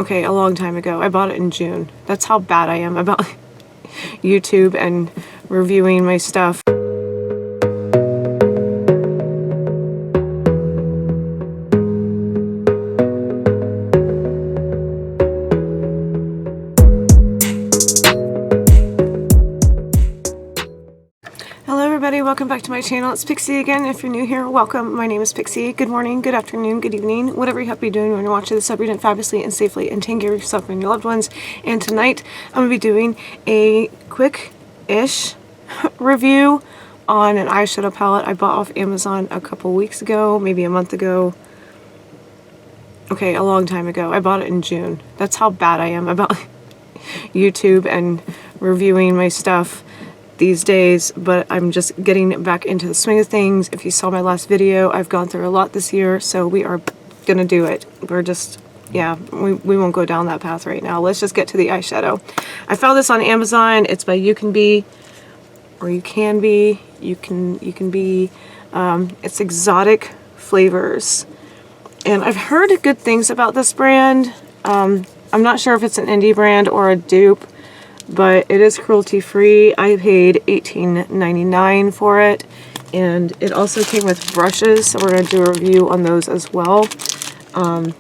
Okay, a long time ago. I bought it in June. That's how bad I am about YouTube and reviewing my stuff. Welcome back to my channel. It's Pixi again. If you're new here, welcome. My name is Pixi. Good morning, good afternoon, good evening, whatever you happen to be doing when you're watching this. Hope you're doing fabulously and safely and taking care of yourself and your loved ones. And tonight I'm going to be doing a quick-ish review on an eyeshadow palette I bought off Amazon a couple weeks ago, maybe a month ago. Okay, a long time ago. I bought it in June. That's how bad I am about YouTube and reviewing my stuff these days, but I'm just getting back into the swing of things. If you saw my last video, I've gone through a lot this year, so we are gonna do it. We're just, yeah, we won't go down that path right now. Let's just get to the eyeshadow. I found this on Amazon. It's by UCANBE, or UCANBE, it's exotic flavors. And I've heard good things about this brand. I'm not sure if it's an indie brand or a dupe, but it is cruelty-free. I paid $18.99 for it, and it also came with brushes, so we're going to do a review on those as well. I'm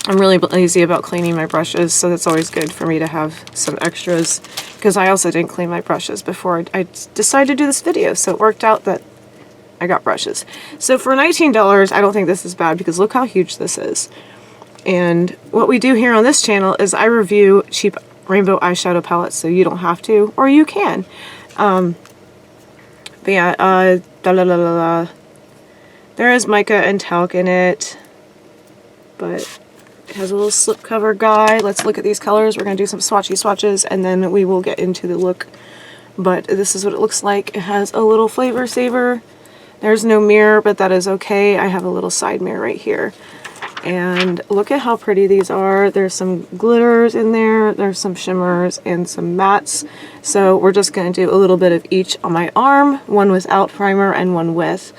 really lazy about cleaning my brushes, so that's always good for me to have some extras, because I also didn't clean my brushes before I decided to do this video, so it worked out that I got brushes. So for $19, I don't think this is bad, because look how huge this is. And what we do here on this channel is I review cheap rainbow eyeshadow palettes, so you don't have to, or you can. But yeah, there is mica and talc in it, but it has a little slipcover guy. Let's look at these colors. We're going to do some swatches, and then we will get into the look. But this is what it looks like. It has a little flavor saver. There's no mirror, but that is okay. I have a little side mirror right here. And look at how pretty these are. There's some glitters in there, there's some shimmers and some mattes. So we're just going to do a little bit of each on my arm, one without primer and one with.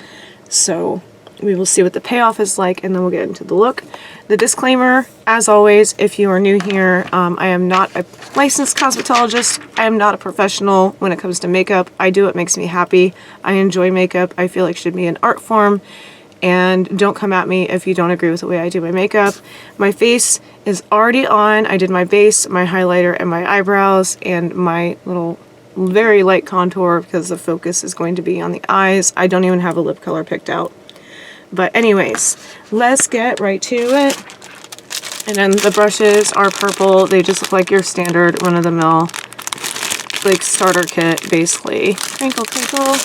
So we will see what the payoff is like, and then we'll get into the look. The disclaimer, as always, if you are new here, I am not a licensed cosmetologist. I am not a professional when it comes to makeup. I do what makes me happy. I enjoy makeup. I feel like it should be an art form. And don't come at me if you don't agree with the way I do my makeup. My face is already on. I did my base, my highlighter, and my eyebrows, and my little very light contour because the focus is going to be on the eyes. I don't even have a lip color picked out. But anyways, let's get right to it. And then the brushes are purple. They just look like your standard run-of-the-mill like starter kit, basically. Crinkle, crinkle.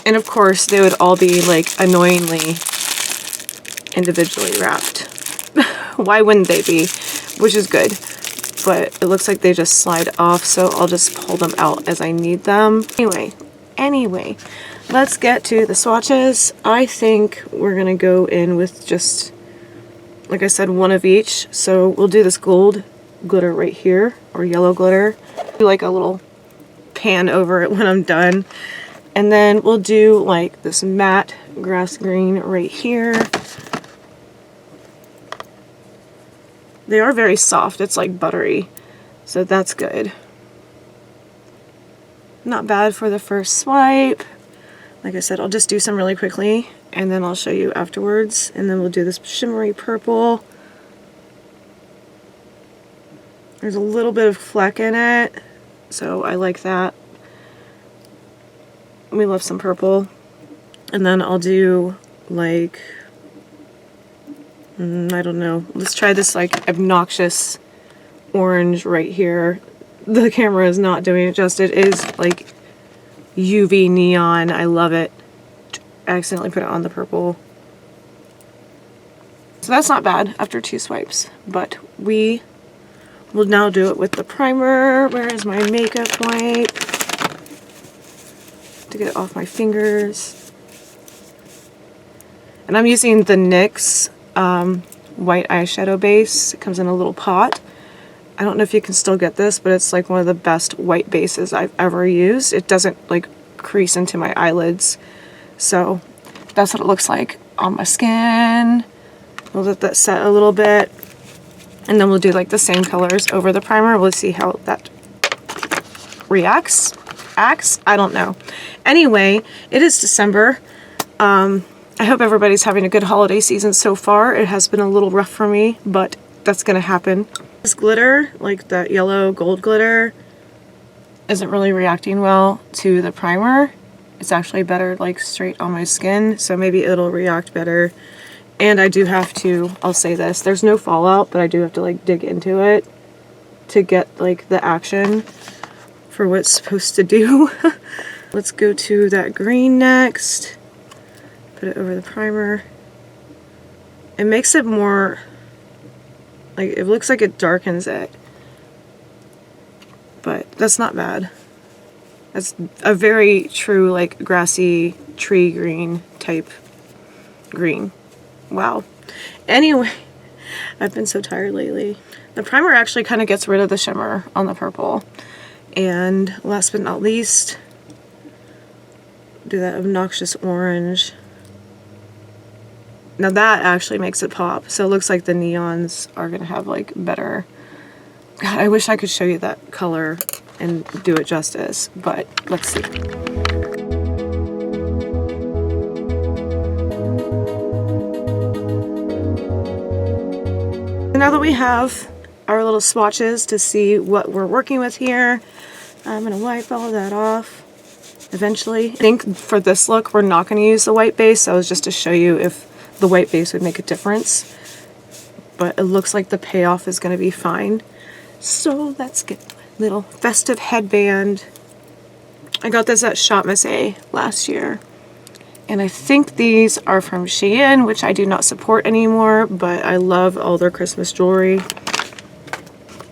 And of course, they would all be like annoyingly individually wrapped. Why wouldn't they be? Which is good. But it looks like they just slide off, so I'll just pull them out as I need them. Anyway, let's get to the swatches. I think we're gonna go in with just, like I said, one of each. So we'll do this gold glitter right here, or yellow glitter. Do like a little pan over it when I'm done. And then we'll do like this matte grass green right here. They are very soft. It's like buttery. So that's good. Not bad for the first swipe. Like I said, I'll just do some really quickly, and then I'll show you afterwards. And then we'll do this shimmery purple. There's a little bit of fleck in it, so I like that. We love some purple. And then I'll do like, I don't know. Let's try this like obnoxious orange right here. The camera is not doing it justice. It is like UV neon. I love it. I accidentally put it on the purple. So that's not bad after 2 swipes. But we will now do it with the primer. Where is my makeup wipe? To get it off my fingers. And I'm using the NYX white eyeshadow base. It comes in a little pot. I don't know if you can still get this, but it's like one of the best white bases I've ever used. It doesn't like crease into my eyelids. So that's what it looks like on my skin. We'll let that set a little bit. And then we'll do like the same colors over the primer. We'll see how that reacts. Acts? I don't know. Anyway, it is December. I hope everybody's having a good holiday season so far. It has been a little rough for me, but that's gonna happen. This glitter, like that yellow gold glitter, isn't really reacting well to the primer. It's actually better like straight on my skin, so maybe it'll react better. And I do have to, I'll say this, there's no fallout, but I do have to like dig into it to get like the action for what it's supposed to do. Let's go to that green next. Put it over the primer. It makes it more, like, it looks like it darkens it. But that's not bad. That's a very true, like, grassy tree green type green. Wow. Anyway, I've been so tired lately. The primer actually kind of gets rid of the shimmer on the purple. And last but not least, do that obnoxious orange. Now that actually makes it pop. So it looks like the neons are going to have like better... God, I wish I could show you that color and do it justice, but let's see. Now that we have our little swatches to see what we're working with here, I'm going to wipe all that off eventually. I think for this look, we're not going to use the white base. That was just to show you if the white base would make a difference. But it looks like the payoff is going to be fine. So let's get a little festive headband. I got this at Shop Miss A last year. And I think these are from Shein, which I do not support anymore, but I love all their Christmas jewelry.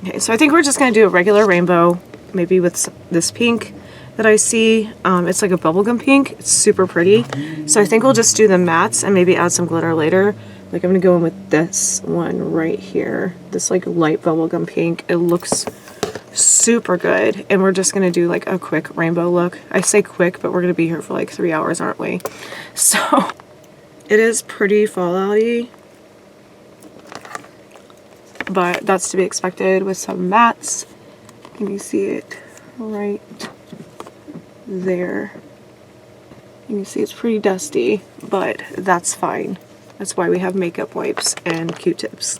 Okay, so I think we're just going to do a regular rainbow, maybe with this pink that I see. It's like a bubblegum pink. It's super pretty. So I think we'll just do the mattes and maybe add some glitter later. Like I'm going to go in with this one right here. This like light bubblegum pink. It looks super good. And we're just going to do like a quick rainbow look. I say quick, but we're going to be here for like 3 hours, aren't we? So it is pretty fallout-y. But that's to be expected with some mattes. Can you see it right there? You can see it's pretty dusty, but that's fine. That's why we have makeup wipes and Q-tips.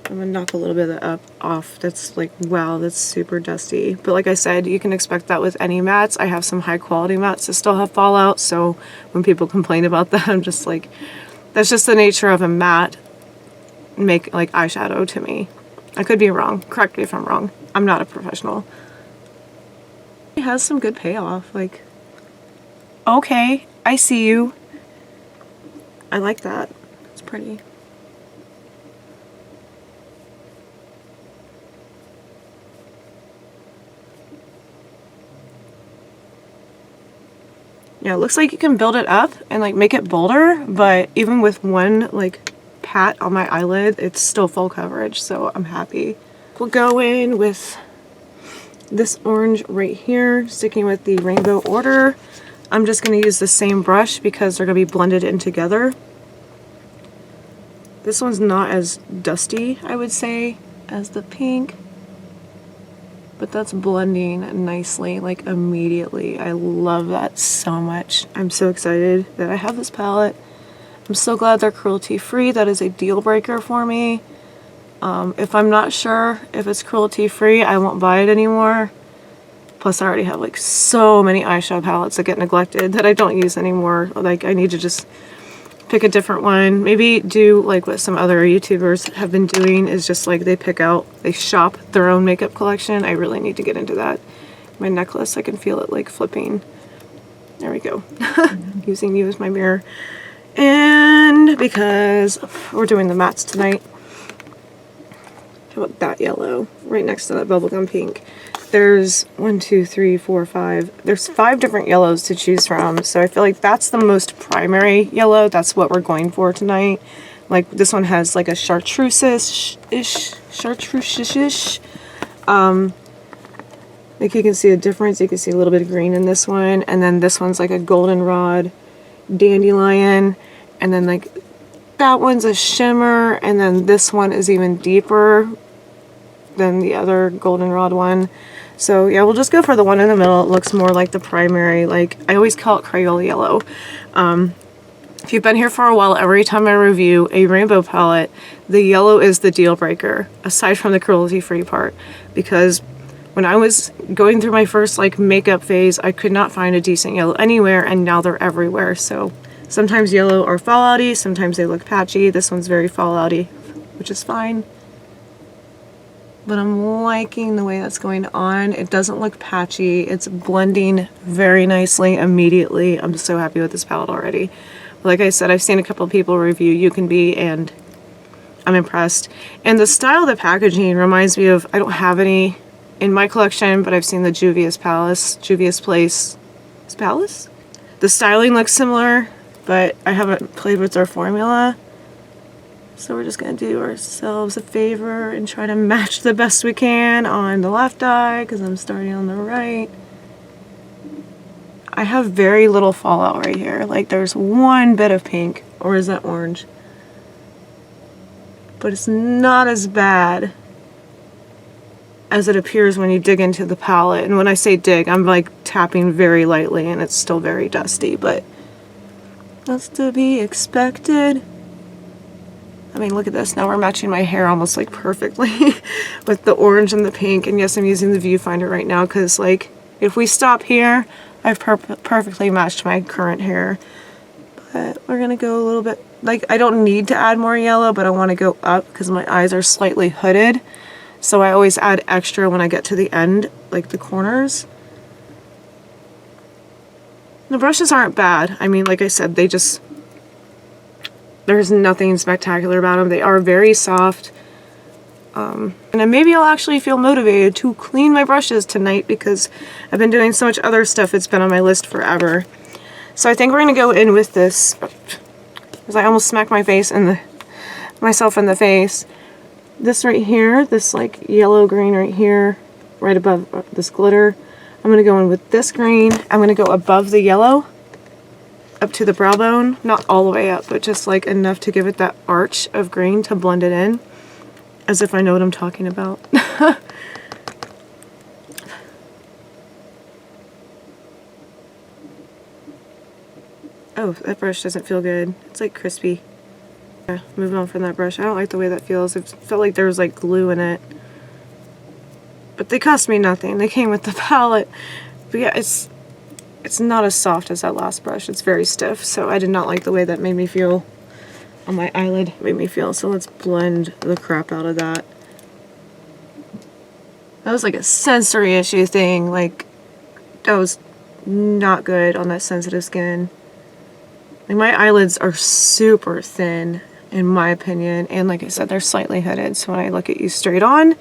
I'm gonna knock a little bit of that off. That's like, wow, that's super dusty. But like I said, you can expect that with any mattes. I have some high quality mattes that still have fallout, so when people complain about that, I'm just like, that's just the nature of a matte make like eyeshadow to me. I could be wrong. Correct me if I'm wrong. I'm not a professional. It has some good payoff. Like, okay, I see you. I like that. It's pretty. Yeah, it looks like you can build it up and like make it bolder, but even with one like pat on my eyelid, it's still full coverage, so I'm happy. We'll go in with this orange right here, sticking with the rainbow order. I'm just going to use the same brush because they're going to be blended in together. This one's not as dusty, I would say, as the pink, but that's blending nicely, like immediately. I love that so much. I'm so excited that I have this palette. I'm so glad they're cruelty-free. That is a deal breaker for me. If I'm not sure if it's cruelty-free, I won't buy it anymore. Plus, I already have like so many eyeshadow palettes that get neglected that I don't use anymore. Like, I need to just pick a different one. Maybe do like what some other YouTubers have been doing, is just like they shop their own makeup collection. I really need to get into that. My necklace, I can feel it like flipping. There we go. Using you as my mirror. And because we're doing the mattes tonight, how about that yellow right next to that bubblegum pink? There's 1, 2, 3, 4, 5. There's 5 different yellows to choose from, so I feel like that's the most primary yellow. That's what we're going for tonight. Like this one has like a chartreuse-ish. Like you can see a difference. You can see a little bit of green in this one, and then this one's like a goldenrod, dandelion, and then like that one's a shimmer, and then this one is even deeper than the other goldenrod one. So yeah, we'll just go for the one in the middle. It looks more like the primary, like I always call it Crayola yellow. If you've been here for a while, every time I review a rainbow palette, the yellow is the deal breaker, aside from the cruelty-free part. Because when I was going through my first like makeup phase, I could not find a decent yellow anywhere, and now they're everywhere. So sometimes yellow are fallouty, sometimes they look patchy. This one's very fallouty, which is fine. But I'm liking the way that's going on. It doesn't look patchy. It's blending very nicely immediately. I'm so happy with this palette already. Like I said, I've seen a couple of people review UCANBE and I'm impressed. And the style of the packaging reminds me of, I don't have any in my collection, but I've seen the Juvia's Place. Is Palace? The styling looks similar, but I haven't played with their formula. So we're just going to do ourselves a favor and try to match the best we can on the left eye, because I'm starting on the right. I have very little fallout right here. Like there's one bit of pink, or is that orange? But it's not as bad as it appears when you dig into the palette. And when I say dig, I'm like tapping very lightly and it's still very dusty, but that's to be expected. I mean, look at this. Now we're matching my hair almost like perfectly with the orange and the pink. And yes, I'm using the viewfinder right now because like if we stop here, I've perfectly matched my current hair. But we're gonna go a little bit, like I don't need to add more yellow, but I want to go up because my eyes are slightly hooded. So I always add extra when I get to the end, like the corners. The brushes aren't bad. I mean, like I said, there's nothing spectacular about them. They are very soft. And then maybe I'll actually feel motivated to clean my brushes tonight because I've been doing so much other stuff. It's been on my list forever. So I think we're going to go in with this, because I almost smacked myself in the face. This right here, this like yellow green right here, right above this glitter. I'm going to go in with this green. I'm going to go above the yellow, up to the brow bone. Not all the way up, but just like enough to give it that arch of green to blend it in. As if I know what I'm talking about. Oh, that brush doesn't feel good. It's like crispy. Yeah, moving on from that brush. I don't like the way that feels. It felt like there was like glue in it. But they cost me nothing. They came with the palette. But yeah, it's not as soft as that last brush. It's very stiff. So I did not like the way that made me feel on my eyelid. Made me feel. So let's blend the crap out of that. That was like a sensory issue thing. Like, that was not good on that sensitive skin. Like, my eyelids are super thin, in my opinion. And like I said, they're slightly hooded. So when I look at you straight on,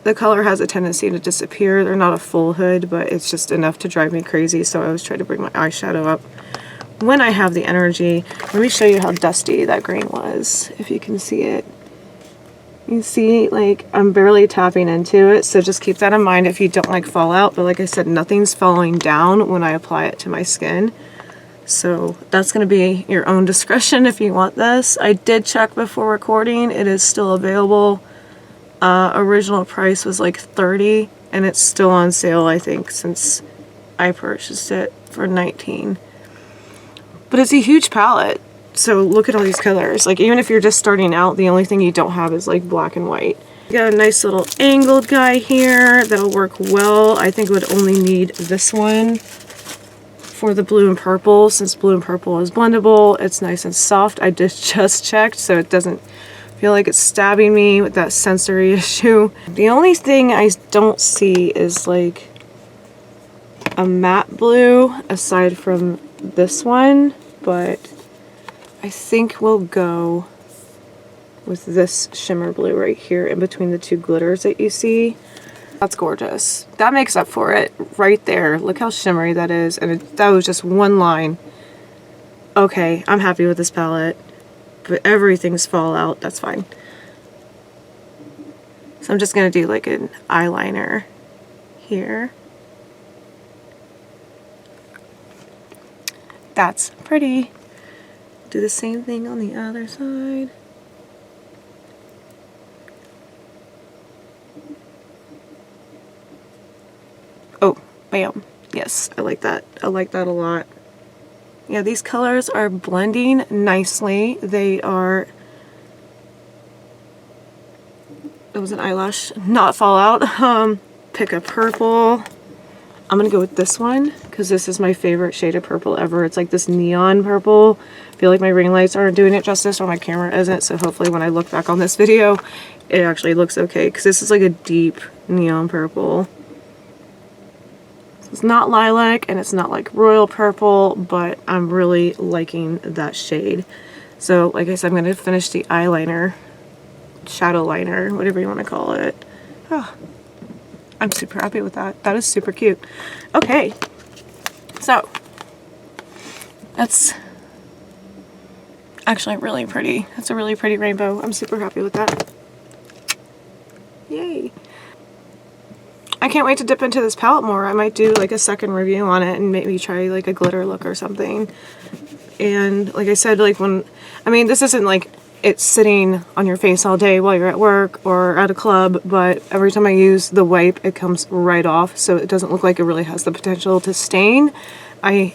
the color has a tendency to disappear. They're not a full hood, but it's just enough to drive me crazy. So I always try to bring my eyeshadow up when I have the energy. Let me show you how dusty that green was, if you can see it. You see, like, I'm barely tapping into it, so just keep that in mind if you don't like fallout. But like I said, nothing's falling down when I apply it to my skin. So that's going to be your own discretion if you want this. I did check before recording. It is still available. Original price was like $30, and it's still on sale, I think, since I purchased it for $19. But it's a huge palette. So look at all these colors. Like, even if you're just starting out, the only thing you don't have is like black and white. You got a nice little angled guy here that'll work well. I think it would only need this one for the blue and purple. Since blue and purple is blendable, it's nice and soft. I just checked, so it doesn't feel like it's stabbing me with that sensory issue. The only thing I don't see is like a matte blue aside from this one, but I think we'll go with this shimmer blue right here in between the two glitters that you see. That's gorgeous. That makes up for it right there. Look how shimmery that is. And that was just one line. Okay, I'm happy with this palette. But everything's fallout. That's fine. So I'm just going to do like an eyeliner here. That's pretty. Do the same thing on the other side. Oh, bam. Yes, I like that. I like that a lot. Yeah, these colors are blending nicely. They are... It was an eyelash, not fallout. Pick a purple. I'm gonna go with this one because this is my favorite shade of purple ever. It's like this neon purple. I feel like my ring lights aren't doing it justice or my camera isn't, so hopefully when I look back on this video, it actually looks okay because this is like a deep neon purple. It's not lilac and it's not like royal purple, but I'm really liking that shade. So like I said, I'm going to finish the eyeliner, shadow liner, whatever you want to call it. Oh, I'm super happy with that. That is super cute. Okay, so that's actually really pretty. That's a really pretty rainbow. I'm super happy with that. Yay. I can't wait to dip into this palette more. I might do like a second review on it and maybe try like a glitter look or something. And like I said, like I mean, this isn't like it's sitting on your face all day while you're at work or at a club, but every time I use the wipe, it comes right off, so it doesn't look like it really has the potential to stain. I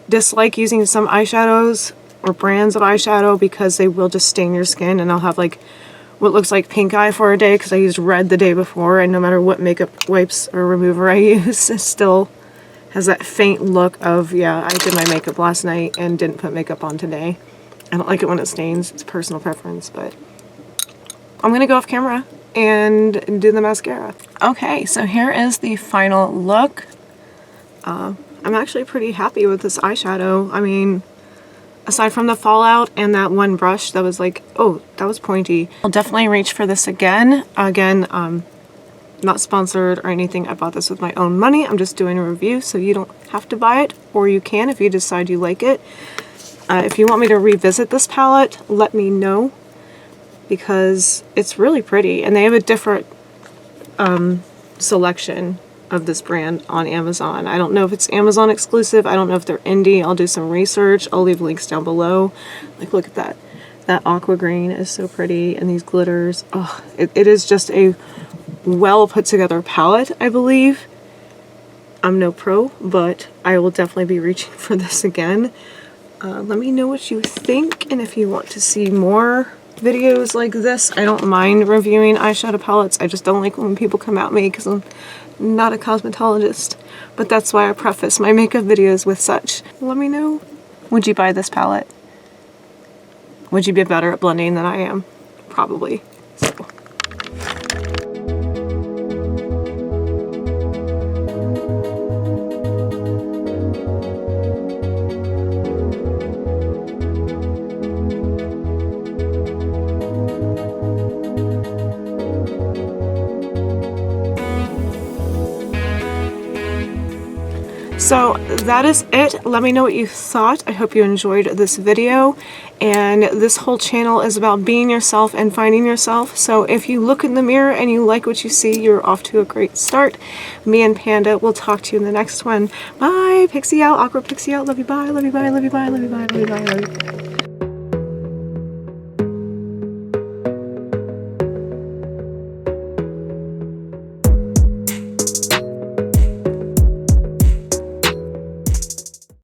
dislike using some eyeshadows or brands of eyeshadow because they will just stain your skin, and I'll have like what looks like pink eye for a day because I used red the day before, and no matter what makeup wipes or remover I use, it still has that faint look of, yeah, I did my makeup last night and didn't put makeup on today. I don't like it when it stains. It's personal preference, but I'm gonna go off camera and do the mascara. Okay, so here is the final look. I'm actually pretty happy with this eyeshadow. I mean, aside from the fallout and that one brush that was like, oh, that was pointy. I'll definitely reach for this again. Again, not sponsored or anything. I bought this with my own money. I'm just doing a review, so you don't have to buy it, or you can if you decide you like it. If you want me to revisit this palette, let me know, because it's really pretty, and they have a different selection of this brand on Amazon. I don't know if it's Amazon exclusive. I don't know if they're indie. I'll do some research. I'll leave links down below. Like, look at that. That aqua green is so pretty, and these glitters. Oh, it is just a well put together palette, I believe. I'm no pro, but I will definitely be reaching for this again. Let me know what you think, and if you want to see more videos like this. I don't mind reviewing eyeshadow palettes. I just don't like when people come at me because I'm not a cosmetologist. But that's why I preface my makeup videos with such. Let me know. Would you buy this palette? Would you be better at blending than I am? Probably. So. So that is it. Let me know what you thought. I hope you enjoyed this video. And this whole channel is about being yourself and finding yourself. So if you look in the mirror and you like what you see, you're off to a great start. Me and Panda will talk to you in the next one. Bye. Pixi out. Awkward Pixi out. Love you. Bye. Love you. Bye. Love you. Bye. Love you. Bye. Love you. Bye. Love you.